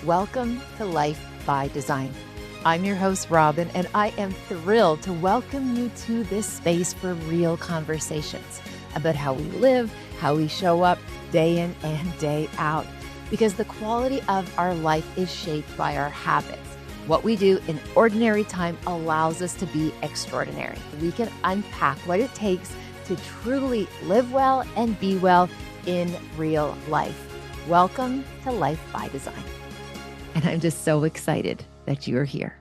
Welcome to Life by Design. I'm your host, Robyne, and I am thrilled to welcome you to this space for real conversations about how we live, how we show up day in and day out, because the quality of our life is shaped by our habits. What we do in ordinary time allows us to be extraordinary. We can unpack what it takes to truly live well and be well in real life. Welcome to Life by Design. And I'm just so excited that you're here.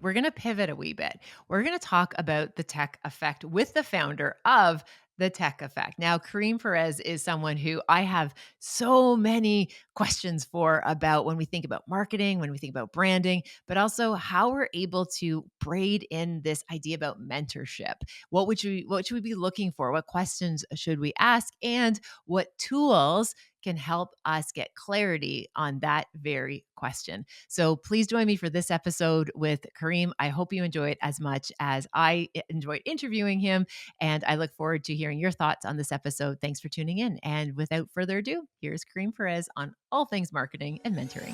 We're going to pivot a wee bit. We're going to talk about the tech effect with the founder of the tech effect. Now, Kareem Perez is someone who I have so many questions for about when we think about marketing, when we think about branding, but also how we're able to braid in this idea about mentorship. What should we be looking for? What questions should we ask? And what tools can help us get clarity on that very question. So please join me for this episode with Kareem. I hope you enjoy it as much as I enjoyed interviewing him, and I look forward to hearing your thoughts on this episode. Thanks for tuning in. And without further ado, here's Kareem Perez on all things marketing and mentoring.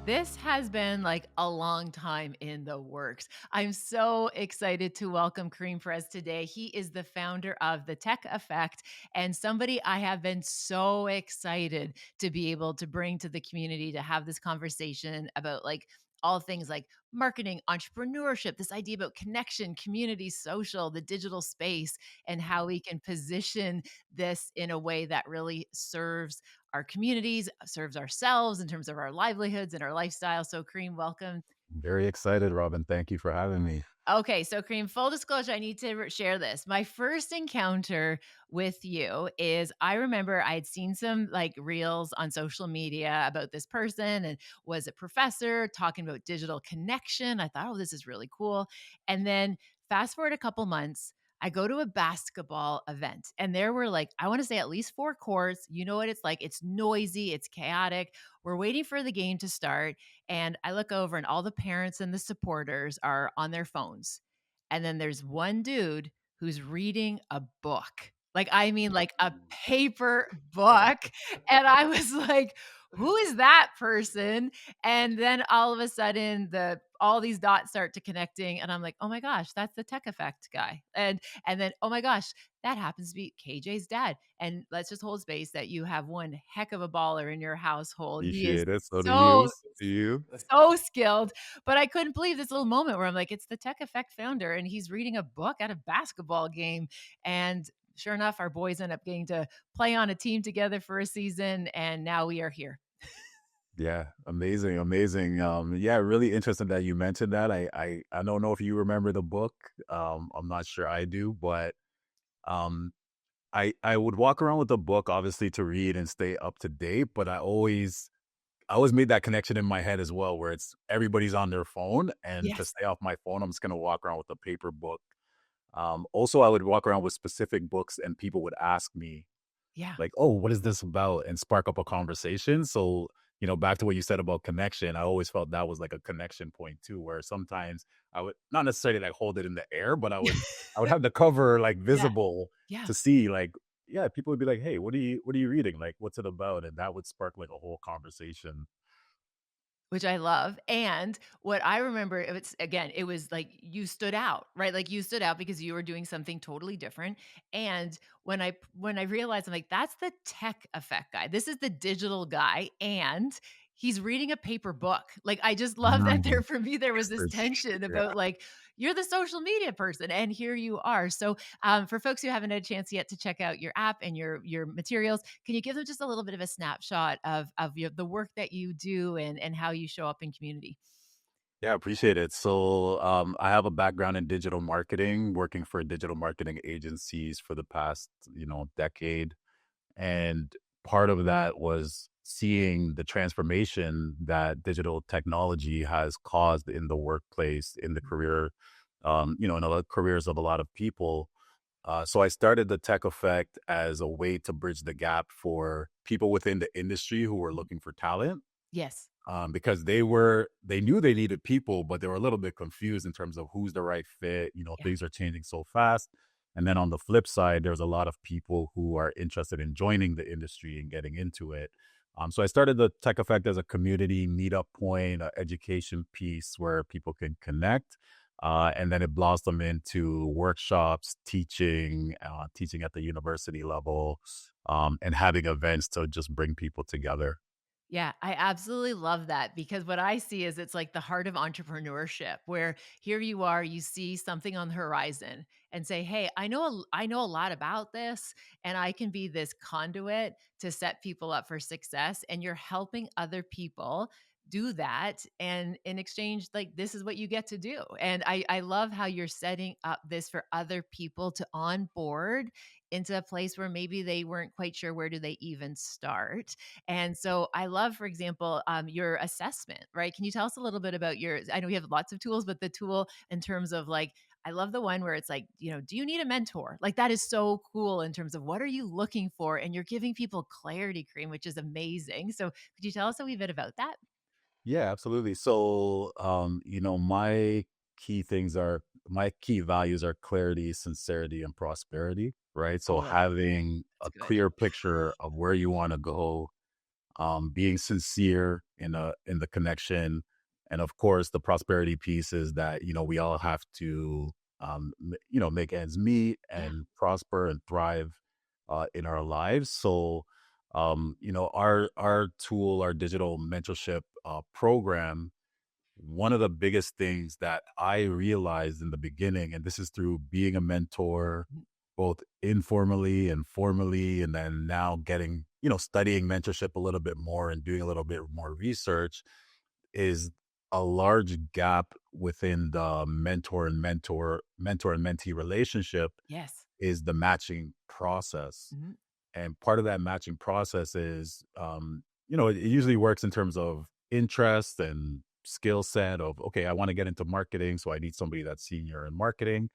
This has been like a long time in the works. I'm so excited to welcome Kareem Perez today. He is the founder of The Tech Effect and somebody I have been so excited to be able to bring to the community to have this conversation about like all things like marketing, entrepreneurship, this idea about connection, community, social, the digital space, and how we can position this in a way that really serves our communities, serves ourselves in terms of our livelihoods and our lifestyle. So Kareem, welcome. Very excited, Robin. Thank you for having me. Okay, so Kareem, full disclosure, I need to share this. My first encounter with you is I remember I had seen some like reels on social media about this person and was a professor talking about digital connection. I thought, oh, this is really cool. And then fast forward a couple months, I go to a basketball event and there were like, I want to say at least 4 courts. You know what it's like? It's noisy, it's chaotic. We're waiting for the game to start. And I look over and all the parents and the supporters are on their phones. And then there's one dude who's reading a book. Like, I mean, like a paper book. And I was like, who is that person? And then all of a sudden all these dots start to connecting. And I'm like, oh my gosh, that's the tech effect guy. And then, oh my gosh, that happens to be KJ's dad. And let's just hold space that you have one heck of a baller in your household. He is Appreciate it. So do you. so So do you. so skilled. But I couldn't believe this little moment where I'm like, it's the Tech Effect founder, and he's reading a book at a basketball game. And sure enough, our boys end up getting to play on a team together for a season, and now we are here. Yeah, amazing, amazing. Yeah, really interesting that you mentioned that. I don't know if you remember the book. I'm not sure I do, but um, I would walk around with the book, obviously, to read and stay up to date. But I always made that connection in my head as well, where it's everybody's on their phone, and to Yes. stay off my phone, I'm just gonna walk around with a paper book. Also, I would walk around with specific books, and people would ask me, Yeah. like, "Oh, what is this about?" and spark up a conversation. So, back to what you said about connection, I always felt that was like a connection point too, where sometimes I would not necessarily like hold it in the air, but I would have the cover like Yeah. visible Yeah. to see like, yeah, people would be like, "Hey, what are you reading? Like, what's it about?" And that would spark like a whole conversation. Which I love, and what I remember, it was like you stood out, right? Like, you stood out because you were doing something totally different, and when I realized, I'm like, "That's the tech effect guy. This is the digital guy, and he's reading a paper book." Like, I just love that Mm, for me, there was this for tension sure. about, like, you're the social media person, and here you are. So, for folks who haven't had a chance yet to check out your app and your materials, can you give them just a little bit of a snapshot of the work that you do and how you show up in community? Yeah, appreciate it. So, I have a background in digital marketing, working for digital marketing agencies for the past, decade. And part of that was seeing the transformation that digital technology has caused in the workplace, in the career, in the careers of a lot of people. So I started the Tech Effect as a way to bridge the gap for people within the industry who were Mhm. looking for talent, Yes. because they knew they needed people, but they were a little bit confused in terms of who's the right fit. Yeah. Things are changing so fast. And then on the flip side, there's a lot of people who are interested in joining the industry and getting into it. So I started the Tech Effect as a community meetup point, a education piece where people can connect. And then it blossomed into workshops, teaching at the university level, and having events to just bring people together. Yeah, I absolutely love that because what I see is it's like the heart of entrepreneurship where here you are, you see something on the horizon and say, "Hey, I know a lot about this and I can be this conduit to set people up for success." And you're helping other people do that, and in exchange like this is what you get to do. And I love how you're setting up this for other people to onboard into a place where maybe they weren't quite sure where do they even start. And so I love, for example, your assessment, right? Can you tell us a little bit about your? I know you have lots of tools, but the tool in terms of like, I love the one where it's like, do you need a mentor? Like that is so cool in terms of what are you looking for? And you're giving people clarity, Cream, which is amazing. So could you tell us a wee bit about that? Yeah, absolutely. So, my key values are clarity, sincerity, and prosperity, right? So Oh, having that's a good. clear picture of where you want to go, being sincere in the connection, and of course, the prosperity piece is that we all have to make ends meet Yeah. and prosper and thrive in our lives. So, our tool, our digital mentorship program, one of the biggest things that I realized in the beginning, and this is through being a mentor, Mhm. both informally and formally, and then now getting, studying mentorship a little bit more and doing a little bit more research, is a large gap within the mentor and mentee relationship Yes. is the matching process. Mhm. And part of that matching process is, it usually works in terms of interest and skill set of, okay, I want to get into marketing. So I need somebody that's senior in marketing.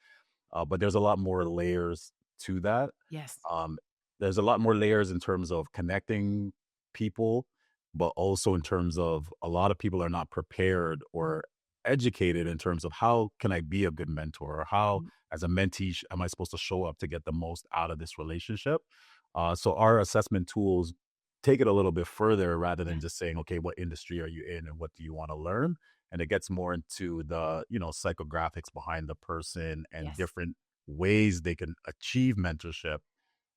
But there's a lot more layers to that. Yes. Um, there's a lot more layers in terms of connecting people, but also in terms of a lot of people are not prepared or educated in terms of how can I be a good mentor, or how, Mhm. as a mentee, am I supposed to show up to get the most out of this relationship? So our assessment tools take it a little bit further rather Yeah. than just saying, okay, what industry are you in and what do you want to learn? And it gets more into the psychographics behind the person and Yes. different ways they can achieve mentorship.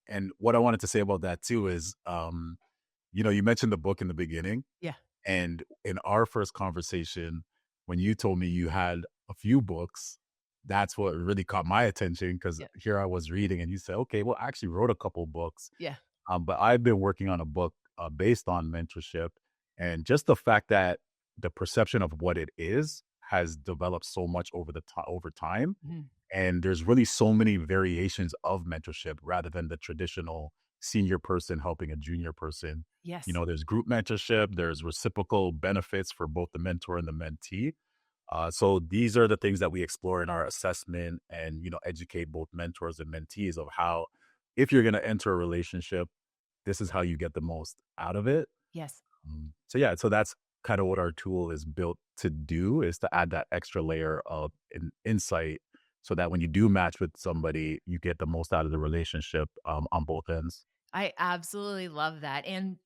And what I wanted to say about that too is, you mentioned the book in the beginning, Yeah. and in our first conversation, when you told me you had a few books, that's what really caught my attention, because Yeah. here I was reading and you said, okay, well, I actually wrote a couple books. Yeah. But I've been working on a book based on mentorship, and just the fact that the perception of what it is has developed so much over time, Mhm. and there's really so many variations of mentorship rather than the traditional senior person helping a junior person. Yes. There's group mentorship, there's reciprocal benefits for both the mentor and the mentee. So these are the things that we explore in our assessment and, educate both mentors and mentees of how, if you're going to enter a relationship, this is how you get the most out of it. Yes. So yeah, so that's kind of what our tool is built to do, is to add that extra layer of insight so that when you do match with somebody, you get the most out of the relationship on both ends. I absolutely love that. And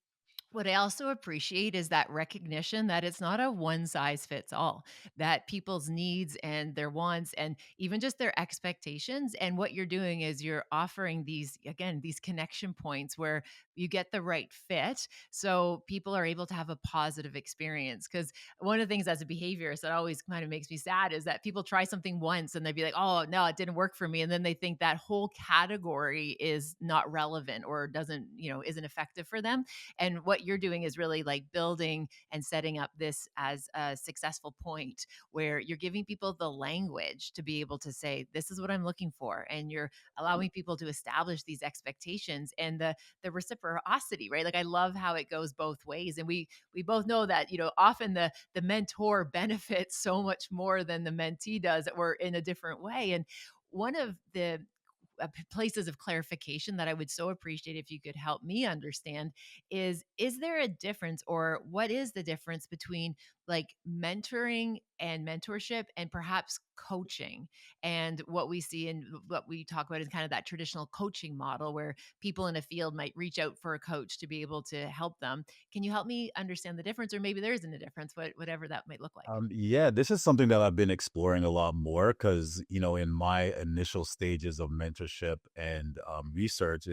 what I also appreciate is that recognition that it's not a one size fits all, that people's needs and their wants and even just their expectations. And what you're doing is you're offering these, again, these connection points where you get the right fit. So people are able to have a positive experience. Because one of the things as a behaviorist that always kind of makes me sad is that people try something once and they'd be like, oh, no, it didn't work for me. And then they think that whole category is not relevant or doesn't, isn't effective for them. And what you're doing is really like building and setting up this as a successful point where you're giving people the language to be able to say, this is what I'm looking for. And you're allowing people to establish these expectations and the reciprocity, right? Like I love how it goes both ways. And we both know that, often the mentor benefits so much more than the mentee does, or in a different way. And one of the places of clarification that I would so appreciate if you could help me understand is there a difference or what is the difference between like mentoring and mentorship and perhaps coaching. And what we see and what we talk about is kind of that traditional coaching model where people in a field might reach out for a coach to be able to help them. Can you help me understand the difference? Or maybe there isn't a difference, whatever that might look like. Yeah, this is something that I've been exploring a lot more because, in my initial stages of mentorship and research,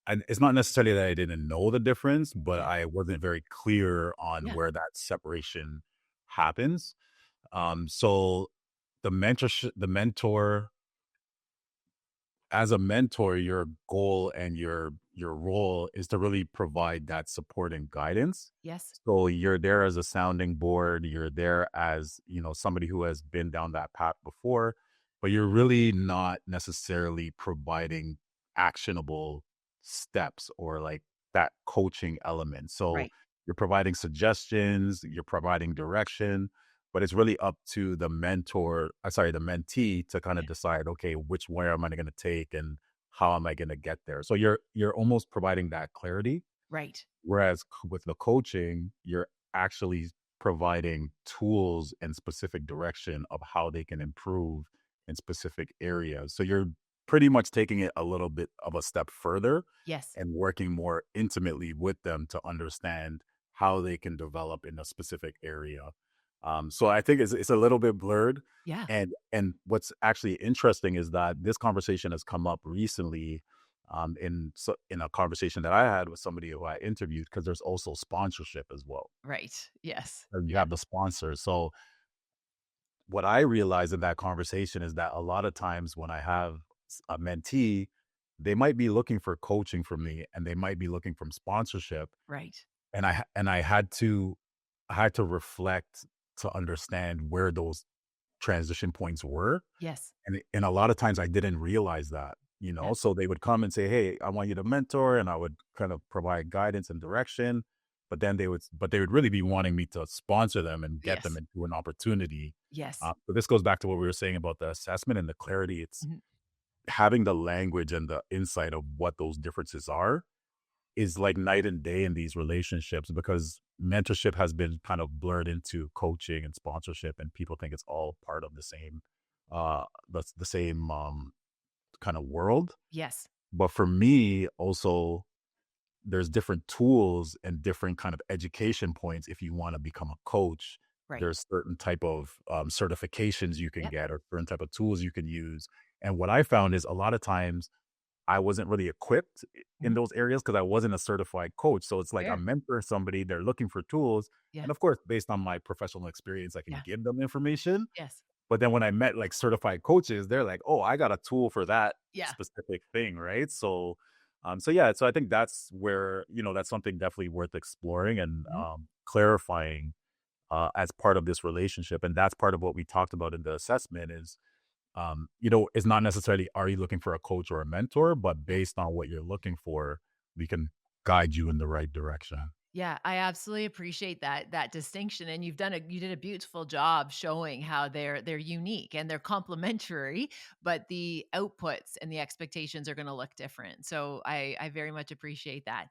and it's not necessarily that I didn't know the difference, but Yeah. I wasn't very clear on Yeah. where that separation happens. So the mentor as a mentor, your goal and your role is to really provide that support and guidance. Yes. So you're there as a sounding board, you're there as, somebody who has been down that path before, but you're really not necessarily providing actionable steps or like that coaching element. So Right. you're providing suggestions, you're providing direction, but it's really up to the mentee to kind of Yeah. decide, okay, which way am I going to take and how am I going to get there? So you're almost providing that clarity. Right. Whereas with the coaching, you're actually providing tools and specific direction of how they can improve in specific areas. So you're pretty much taking it a little bit of a step further Yes. and working more intimately with them to understand how they can develop in a specific area. So I think it's a little bit blurred. Yeah. And what's actually interesting is that this conversation has come up recently in a conversation that I had with somebody who I interviewed because there's also sponsorship as well. Right. Yes. You Yeah. have the sponsor. So what I realized in that conversation is that a lot of times when I have a mentee, they might be looking for coaching from me and they might be looking from sponsorship. Right. And I had to reflect to understand where those transition points were. Yes. And a lot of times I didn't realize that, Yes. so they would come and say, "Hey, I want you to mentor," and I would kind of provide guidance and direction, but they would really be wanting me to sponsor them and get them Yes. into an opportunity. Yes. But this goes back to what we were saying about the assessment and the clarity. It's Mhm. having the language and the insight of what those differences are is like night and day in these relationships because mentorship has been kind of blurred into coaching and sponsorship, and people think it's all part of the same the same kind of world. Yes. But for me also, there's different tools and different kind of education points. If you want to become a coach, Right. there's certain type of certifications you can Yep. get or certain type of tools you can use. And what I found is a lot of times I wasn't really equipped in Mhm. those areas because I wasn't a certified coach. So it's like Fair. I'm mentoring somebody, they're looking for tools. Yeah. And of course, based on my professional experience, I can Yeah. give them information. Yes. But then when I met like certified coaches, they're like, "Oh, I got a tool for that Yeah. specific thing," right? So yeah, so I think that's where, that's something definitely worth exploring and Mhm. clarifying as part of this relationship. And that's part of what we talked about in the assessment is it's not necessarily are you looking for a coach or a mentor, but Yeah. based on what you're looking for, we can guide you in the right direction. Yeah, I absolutely appreciate that distinction, and you did a beautiful job showing how they're unique and they're complementary, but the outputs and the expectations are going to look different. So I very much appreciate that.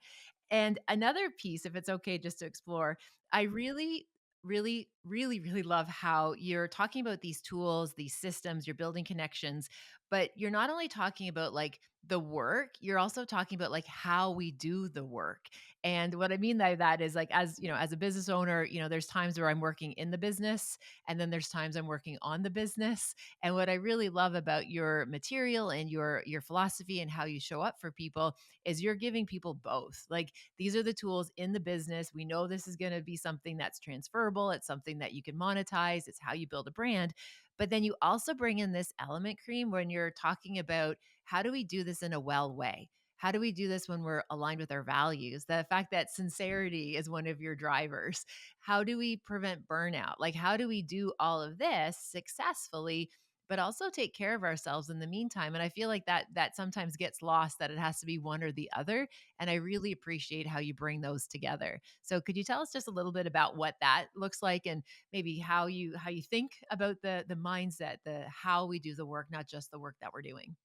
And another piece, if it's okay, just to explore, I really, really, really, really love how you're talking about these tools, these systems, you're building connections, but you're not only talking about like the work, you're also talking about like how we do the work. And what I mean by that is like as, as a business owner, there's times where I'm working in the business and then there's times I'm working on the business. And what I really love about your material and your philosophy and how you show up for people is you're giving people both. Like these are the tools in the business. We know this is going to be something that's transferable. It's something that you can monetize. It's how you build a brand. But then you also bring in this element, Cream, when you're talking about how do we do this in a well way? How do we do this when we're aligned with our values? The fact that sincerity is one of your drivers. How do we prevent burnout? Like, how do we do all of this successfully, but also take care of ourselves in the meantime? And I feel like that sometimes gets lost that it has to be one or the other. And I really appreciate how you bring those together. So could you tell us just a little bit about what that looks like and maybe how you think about the mindset, the how we do the work, not just the work that we're doing?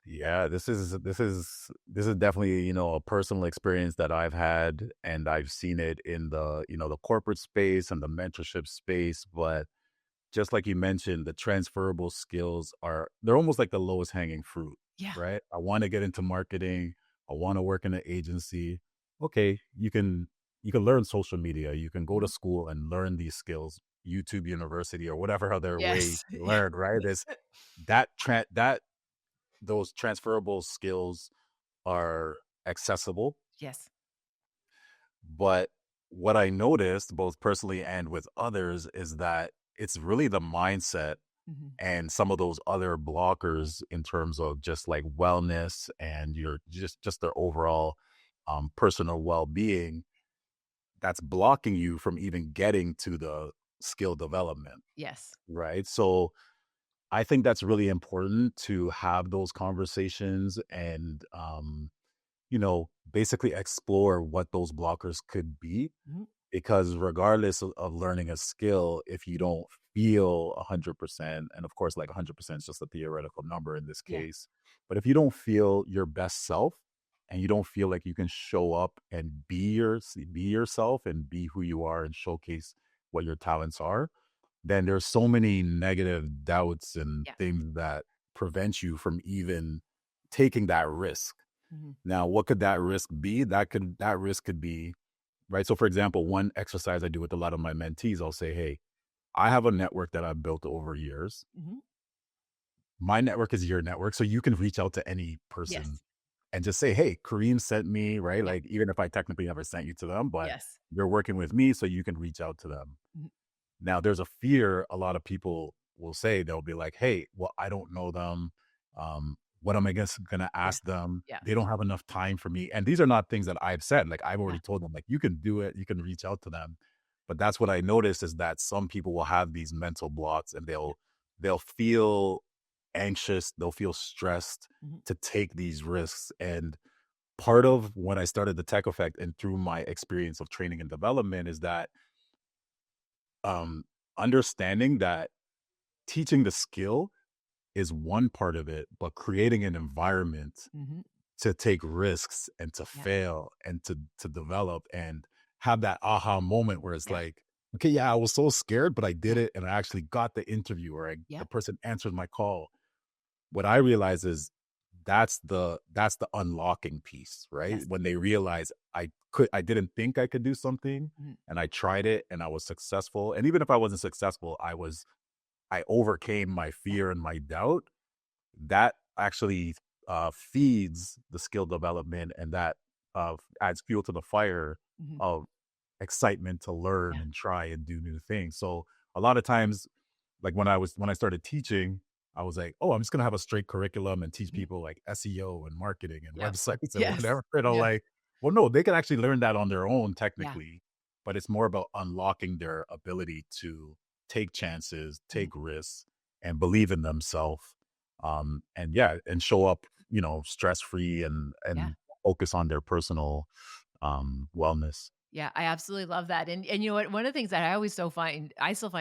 Yeah, this is definitely, a personal experience that I've had, and I've seen it in the corporate space and the mentorship space. But just like you mentioned, the transferable skills they're almost like the lowest hanging fruit, Yeah. right? I want to get into marketing. I want to work in an agency. Okay, you can learn social media. You can go to Mhm. school and learn these skills, YouTube University or whatever other way Yes. to Yeah. learn, right? There's that those transferable skills are accessible. Yes. But what I noticed, both personally and with others, is that it's really the mindset Mhm. and some of those other blockers in terms of just like wellness and your just their overall personal well-being that's blocking you from even getting to the skill development, Yes. right? So I think that's really important to have those conversations and basically explore what those blockers could be. Mhm. Because regardless of learning a skill, if you don't feel 100%, and of course, like 100% is just a theoretical number in this Yeah. case, but if you don't feel your best self and you don't feel like you can show up and be yourself and be who you are and showcase what your talents are, then there's so many negative doubts and Yeah. things that prevent you from even taking that risk. Mhm. Now, what could that risk be? That risk could be, right? So for example, one exercise I do with a lot of my mentees, I'll say, "Hey, I have a network that I've built over years. Mhm. My network is your network, so you can reach out to any person Yes. and just say, "Hey, Kareem sent me," right? Yeah. Like even if I technically never sent you to them, but Yes. you're working with me, so you can reach out to them. Mhm. Now, there's a fear a lot of people will say, they'll be like, "Hey, well, I don't know them. What am I gonna Yeah. ask them? Yeah. They don't have enough time for me." And these are not things that I've said. Like I've Yeah. already told them, like, you can do it, you can reach out to them. But that's what I noticed is that some people will have these mental blocks and Yeah. they'll feel anxious, they'll feel stressed Mhm. to take these risks. And part of when I started the tech effect and through my experience of training and development is that um understanding that teaching the skill is one part of it, but creating an environment Mhm. to take risks and to Yeah. fail and to develop and have that aha moment where it's Yeah. like, okay, yeah, I was so scared, but I did Yeah. it and I actually got the interview or the Yep. person answered my call. What I realize is that's the unlocking piece, right? Yes. When they realize I didn't think I could do something Mhm. and I tried it and I was successful. And even if I wasn't successful, I overcame my Yeah. fear and my doubt. That actually feeds the skill development and that adds fuel to the fire Mhm. of excitement to learn Yeah. and try and do new things. So a lot of times, like when I started teaching, I was like, oh, I'm just gonna have a straight curriculum and teach Mhm. people like SEO and marketing and Yep. websites and Yes. whatever. And I'm Yeah. like, well, no, they can actually learn that on their own Yeah. technically, but it's more about unlocking their ability to take chances, Mhm. take risks, and believe in themselves. And yeah, and show up, stress free and Yeah. focus on their personal wellness. Yeah, I absolutely love that. And you know what? One of the things that I still find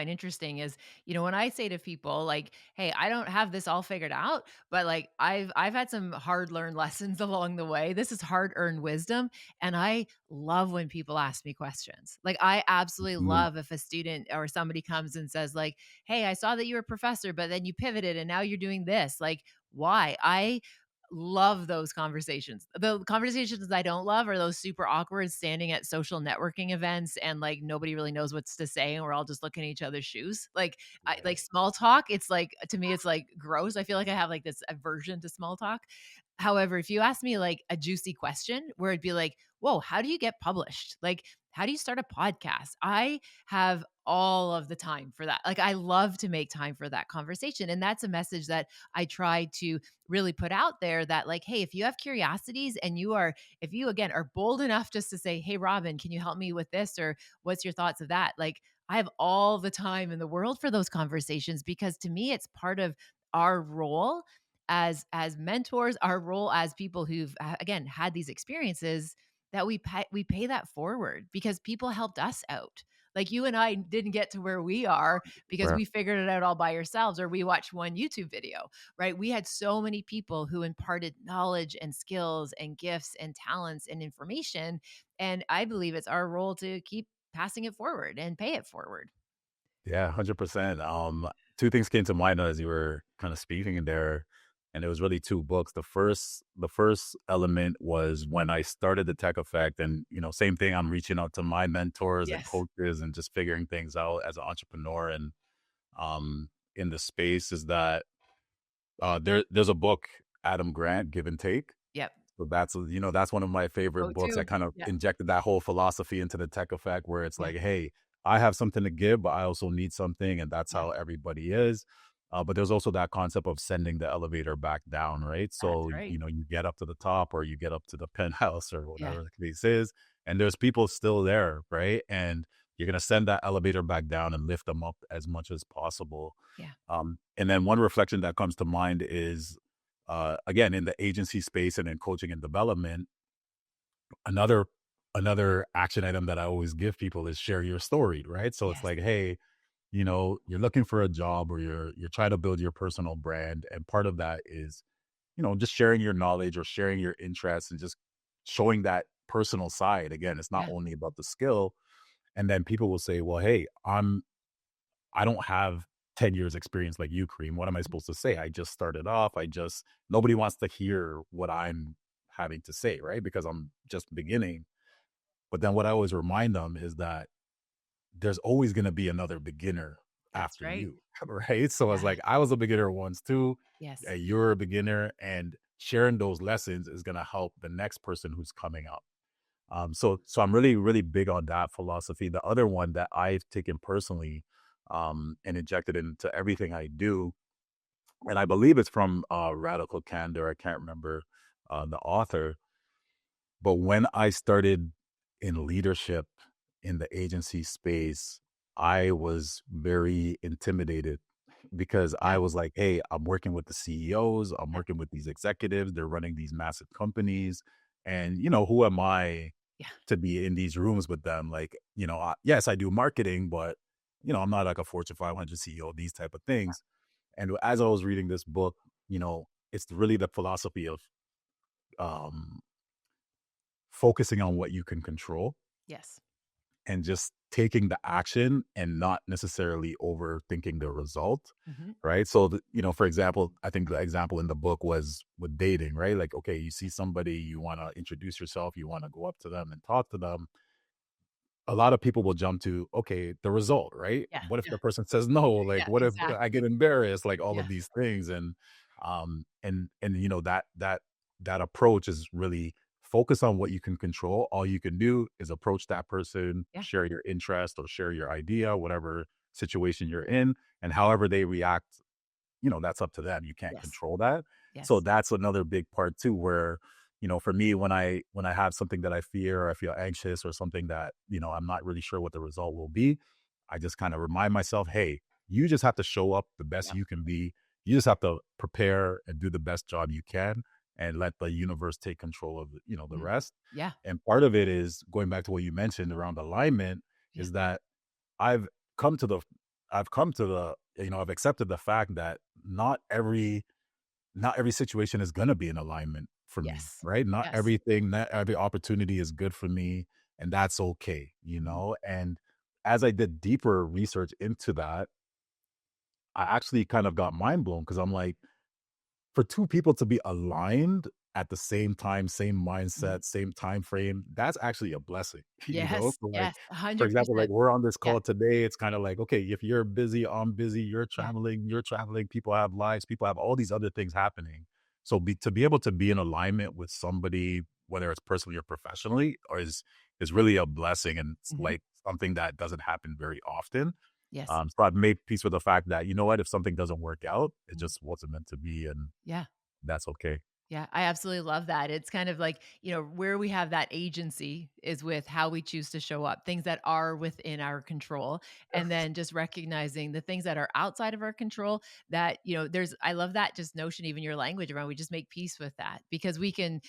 interesting is, when I say to people like, "Hey, I don't have this all figured out, but like I've had some hard learned lessons along the way. This is hard earned wisdom." And I love when people ask me questions. Like I absolutely Mhm. love if a student or somebody comes and says like, "Hey, I saw that you were a professor, but then you pivoted and now you're doing this." Like, why? I love those conversations. The conversations I don't love are those super awkward standing at social networking events and like nobody really knows what's to say and we're all just looking at each other's shoes. Like like Right. small talk, it's like to me it's like gross. I feel like I have like this aversion to small talk. However, if you ask me like a juicy question where it'd be like, "Whoa, how do you get published? Like how do you start a podcast?" I have all of the time for that. Like I love to make time for that conversation and that's a message that I try to really put out there that like, hey, if you have curiosities and if you again are bold enough just to say, hey, Robin, can you help me with this? Or what's your thoughts of that? Like, I have all the time in the world for those conversations because to me, it's part of our role as mentors, our role as people who've again had these experiences that we pay that forward because people helped us out. Like you and I didn't get to where we are because Where we figured it out all by ourselves or we watched one YouTube video, right? We had so many people who imparted knowledge and skills and gifts and talents and information. And I believe it's our role to keep passing it forward and pay it forward. Yeah, 100%. Two things came to mind as you were kind of speaking in there, and it was really two books. The first element was when I started the Tech Effect, and same thing. I'm reaching out to my mentors and Yes. coaches, and just figuring things out as an entrepreneur and in the space. Is that there's a book, Adam Grant, Give and Take. Yep. So that's one of my favorite Go books. I to. kind of Yeah. injected that whole philosophy into the Tech Effect, where it's Yeah. like, hey, I have something to give, but I also need something, and that's Yeah. how everybody is. But there's also that concept of sending the elevator back down, right? That's So right. you get up to the top, or you get up to the penthouse, or Yeah. whatever the case is, and there's people still there, right? And you're gonna send that elevator back down and lift them up as much as possible. Yeah. And then one reflection that comes to mind is, again, in the agency space and in coaching and development, another another action item that I always give people is share your story, right? So it's Yes. like, hey, you're looking for a job, or you're trying to build your personal brand, and part of that is, just sharing your knowledge or sharing your interests and just showing that personal side. Again, it's not Yeah. only about the skill. And then people will say, well, hey, I don't have 10 years experience like you, Kareem. What am I supposed to say? I just started off. Nobody wants to hear what I'm having to say, right? Because I'm just beginning. But then what I always remind them is that there's always going to be another beginner That's after right. you, right? So I was Yeah. like, I was a beginner once too. Yes. You're a beginner, and sharing those lessons is going to help the next person who's coming up. So I'm really, really big on that philosophy. The other one that I've taken personally, and injected into everything I do, and I believe it's from Radical Candor. I can't remember the author, but when I started in leadership in the agency space, I was very intimidated because Yeah. I was like, hey, I'm working with the CEOs, I'm Yeah. working with these executives, they're running these massive companies. And, who am I Yeah. to be in these rooms with them? Like, yes, I do marketing, but, I'm not like a Fortune 500 CEO, these type of things. And as I was reading this book, it's really the philosophy of um, focusing on what you can control Yes. and just taking the action and not necessarily overthinking the result. Mhm. Right. So, for example, I think the example in the book was with dating, right? Like, okay, you see somebody, you want to introduce yourself, you want to go up to them and talk to them. A lot of people will jump to, okay, the result, right? Yeah. What if Yeah. the person says no? Like, Yeah. what if I get Exactly. embarrassed? Like, all of Yeah. these things. And that approach is really focus on what you can control. All you can do is approach that person, Yeah. share your interest or share your idea, whatever situation you're in, and however they react, that's up to them. You can't Yes. control that. So Yes. that's another big part too, where, for me, when I have something that I fear, or I feel anxious, or something that, I'm not really sure what the result will be, I just kind of remind myself, hey, you just have to show up the best Yep. you can be. You just have to prepare and do the best job you can, and let the universe take control of, the Mhm. rest. Yeah. And part of it is going back to what you mentioned around alignment, Yeah. is that I've come to the I've accepted the fact that not every situation is going to be in alignment for me, Yes. right? Yes. Not every opportunity is good for me, and that's okay, Mhm. And as I did deeper research into that, I actually kind of got mind blown, because I'm like, for two people to be aligned at the same time, same Mhm. mindset, same time frame, that's actually a blessing, Yes. So, like, Yes. for example, like, 100%. we're on this Yeah. call today, it's kinda like, okay, if you're busy, I'm busy, Yeah. you're traveling, people have lives, people have all these other things happening. So, to be able to be in alignment with somebody, whether it's personally or professionally, or is really a blessing, and it's, Mhm. like, something that doesn't happen very often. Yes. So I've made peace with the fact that, you know what, if something doesn't work out, it Mhm. just wasn't meant to be, and Yeah. that's okay. Yeah, I absolutely love that. It's kind of like, where we have that agency is with how we choose to show up, things that are within our control. And Yes. then just recognizing the things that are outside of our control that, I love that just notion, even your language around, we just make peace with that because we can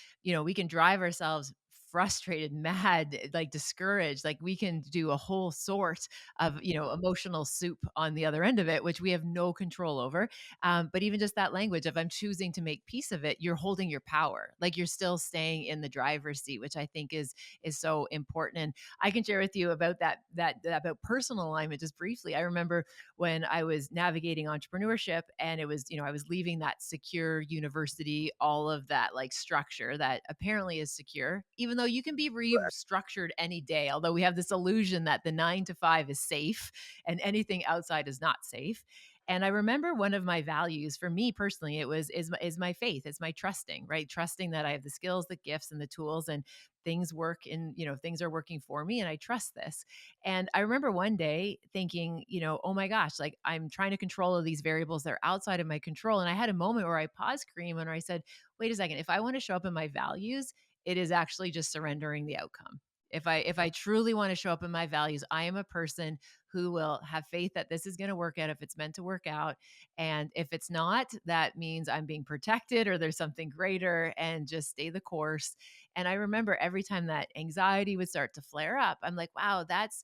drive ourselves frustrated, mad, like discouraged, like we can do a whole sort of, emotional soup on the other end of it, which we have no control over. But even just that language, if I'm choosing to make peace of it, you're holding your power. Like you're still staying in the driver's seat, which I think is so important. And I can share with you about that about personal alignment just briefly. I remember when I was navigating entrepreneurship and it was, I was leaving that secure university, all of that like structure that apparently is secure, even though you can be restructured any day. Although we have this illusion that the 9 to 5 is safe and anything outside is not safe. And I remember one of my values for me personally, it was is my faith. It's my trusting, right? Trusting that I have the skills, the gifts, and the tools, and things work in, things are working for me, and I trust this. And I remember one day thinking, oh my gosh, like I'm trying to control all these variables that are outside of my control. And I had a moment where I paused, Kareem, and I said, wait a second, if I want to show up in my values, it is actually just surrendering the outcome. If I truly want to show up in my values, I am a person who will have faith that this is going to work out if it's meant to work out. And if it's not, that means I'm being protected or there's something greater, and just stay the course. And I remember every time that anxiety would start to flare up, I'm like, wow, that's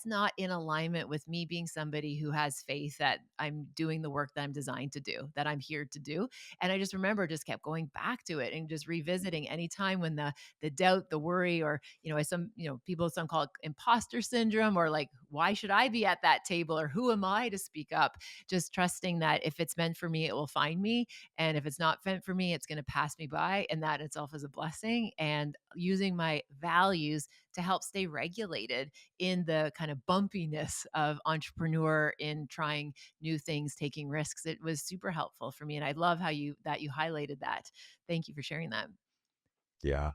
not in alignment with me being somebody who has faith that I'm doing the work that I'm designed to do, that I'm here to do. And I just remember just kept going back to it and just revisiting any time when the doubt, the worry, or, as some, people, some call it imposter syndrome, or like, why should I be at that table, or who am I to speak up? Just trusting that if it's meant for me, it will find me. And if it's not meant for me, it's going to pass me by. And that itself is a blessing. And using my values to help stay regulated in the kind of bumpiness of entrepreneur, in trying new things, taking risks. It was super helpful for me. And I love how you highlighted that. Thank you for sharing that. Yeah.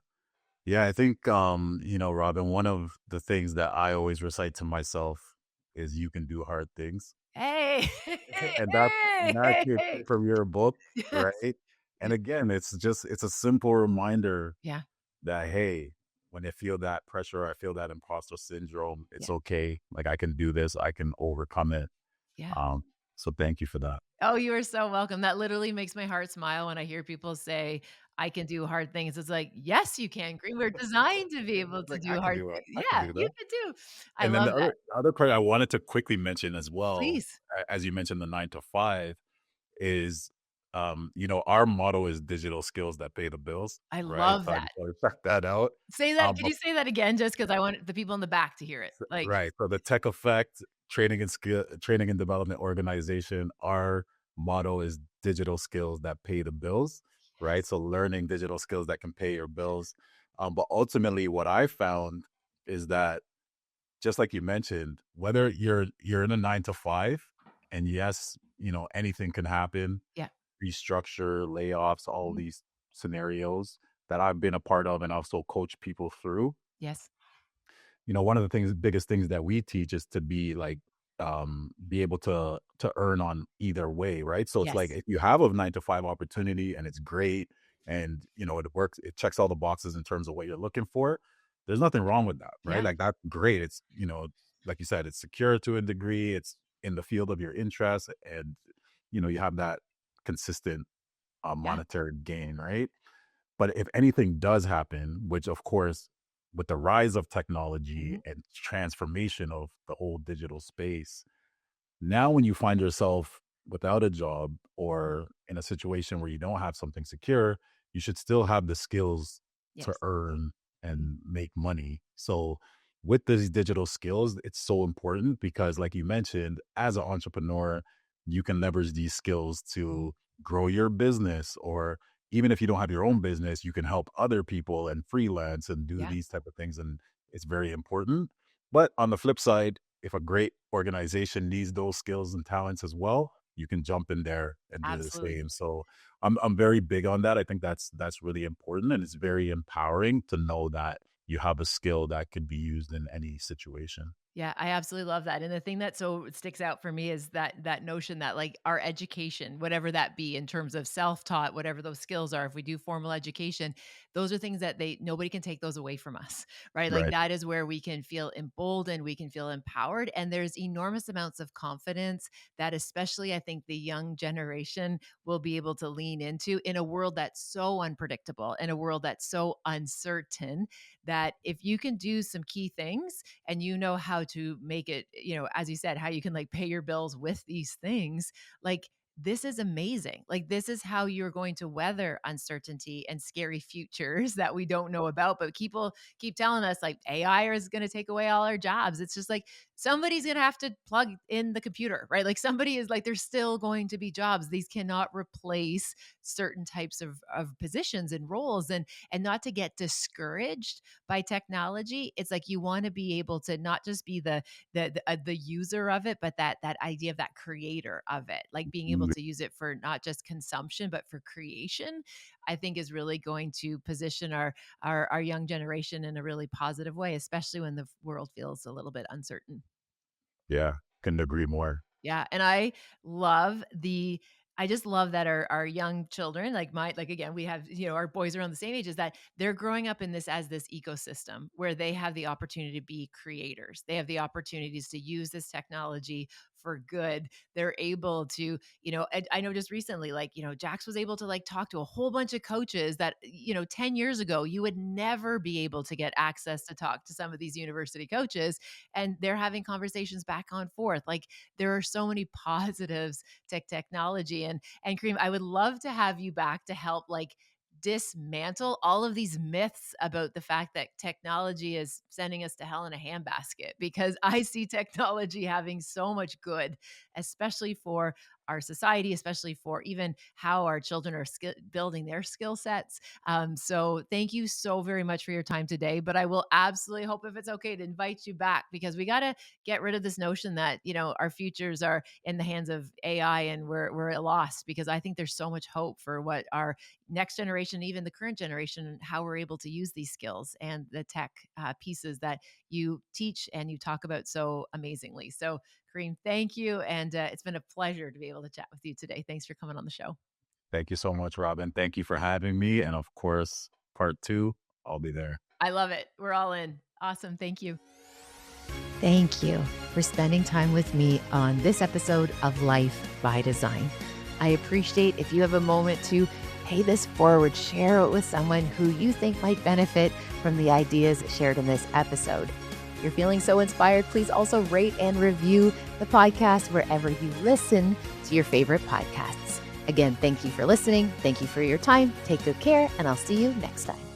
Yeah, I think, Robin, one of the things that I always recite to myself is you can do hard things. Hey, And hey, that hey, came hey. from your book, Yes. right? And Yeah. again, it's a simple reminder Yeah. that, hey, when I feel that pressure, I feel that imposter syndrome, it's Yeah. okay. Like I can do this, I can overcome it. Yeah. Um, so thank you for that. Oh, you are so welcome. That literally makes my heart smile when I hear people say, I can do hard things. It's like, yes, you can. Green. We're designed to be able to Like I do can hard do it. things. I can Yeah, do you that. can too. I And then love the that. other part I wanted to quickly mention as well, Please. as you mentioned the 9 to 5, is our motto is digital skills that pay the bills, I right? love So I that. just want to check that out. Say that. Could But you say that again just because I want the people in the back to hear it? Like, right. So the tech effect training and development organization, our motto is digital skills that pay the bills, right? So learning digital skills that can pay your bills. But ultimately what I found is that, just like you mentioned, whether you're in a 9 to 5, and yes, anything can happen, yeah. restructure, layoffs, all Mhm. these scenarios that I've been a part of and also coach people through. Yes. One of the biggest things that we teach is to be like, be able to earn on either way, right? So it's like, Yes. if you have a 9 to 5 opportunity and it's great, and it works, it checks all the boxes in terms of what you're looking for, there's nothing wrong with that, right? Yeah. Like that's great. It's, like you said, it's secure to a degree, it's in the field of your interest, and you have that consistent Yeah. monetary gain, right? But if anything does happen, which of course, with the rise of technology Mhm. and transformation of the whole digital space, now when you find yourself without a job or in a situation where you don't have something secure, you should still have the skills to Yes. earn Mhm. and make money. So with these digital skills, it's so important because, like you mentioned, as an entrepreneur, you can leverage these skills to grow your business, or even if you don't have your own business, you can help other people and freelance and do Yeah. these type of things. And it's very important. But on the flip side, if a great organization needs those skills and talents as well, you can jump in there and do the Absolutely. same. So I'm very big on that. I think that's really important, and it's very empowering to know that you have a skill that could be used in any situation. Yeah, I absolutely love that. And the thing that so sticks out for me is that notion that like our education, whatever that be in terms of self-taught, whatever those skills are, if we do formal education, those are things that nobody can take those away from us, right? Like Right. that is where we can feel emboldened, we can feel empowered, and there's enormous amounts of confidence that especially I think the young generation will be able to lean into in a world that's so unpredictable, in a world that's so uncertain that if you can do some key things and you know how to make it, as you said, how you can like pay your bills with these things, like this is amazing. Like this is how you're going to weather uncertainty and scary futures that we don't know about. But people keep telling us like AI is going to take away all our jobs. It's just like somebody's going to have to plug in the computer, right? Like somebody is like, there's still going to be jobs. These cannot replace certain types of positions and roles. And not to get discouraged by technology. It's like you want to be able to not just be the user of it, but that idea of that creator of it, like being able Mm. to use it for not just consumption but for creation. I think is really going to position our young generation in a really positive way, especially when the world feels a little bit uncertain. Yeah, couldn't agree more. Yeah, and I just love that our young children, like again, we have, our boys around the same age, is that they're growing up in this ecosystem where they have the opportunity to be creators. They have the opportunities to use this technology for good. They're able to, I know just recently, like, Jax was able to like talk to a whole bunch of coaches that, 10 years ago, you would never be able to get access to talk to some of these university coaches. And they're having conversations back and forth. Like there are so many positives to technology. And Kareem, I would love to have you back to help like dismantle all of these myths about the fact that technology is sending us to hell in a handbasket, because I see technology having so much good, especially for our society, especially for even how our children are building their skill sets. So thank you so very much for your time today. But I will absolutely hope, if it's okay, to invite you back, because we got to get rid of this notion that, our futures are in the hands of AI and we're lost, because I think there's so much hope for what our next generation, even the current generation, how we're able to use these skills and the tech pieces that you teach and you talk about so amazingly. So Kareem, thank you. And it's been a pleasure to be able to chat with you today. Thanks for coming on the show. Thank you so much, Robyne. Thank you for having me. And of course, part two, I'll be there. I love it. We're all in. Awesome. Thank you. Thank you for spending time with me on this episode of Life by Design. I appreciate if you have a moment to pay this forward, share it with someone who you think might benefit from the ideas shared in this episode. If you're feeling so inspired, please also rate and review the podcast wherever you listen to your favorite podcasts. Again, thank you for listening. Thank you for your time. Take good care, and I'll see you next time.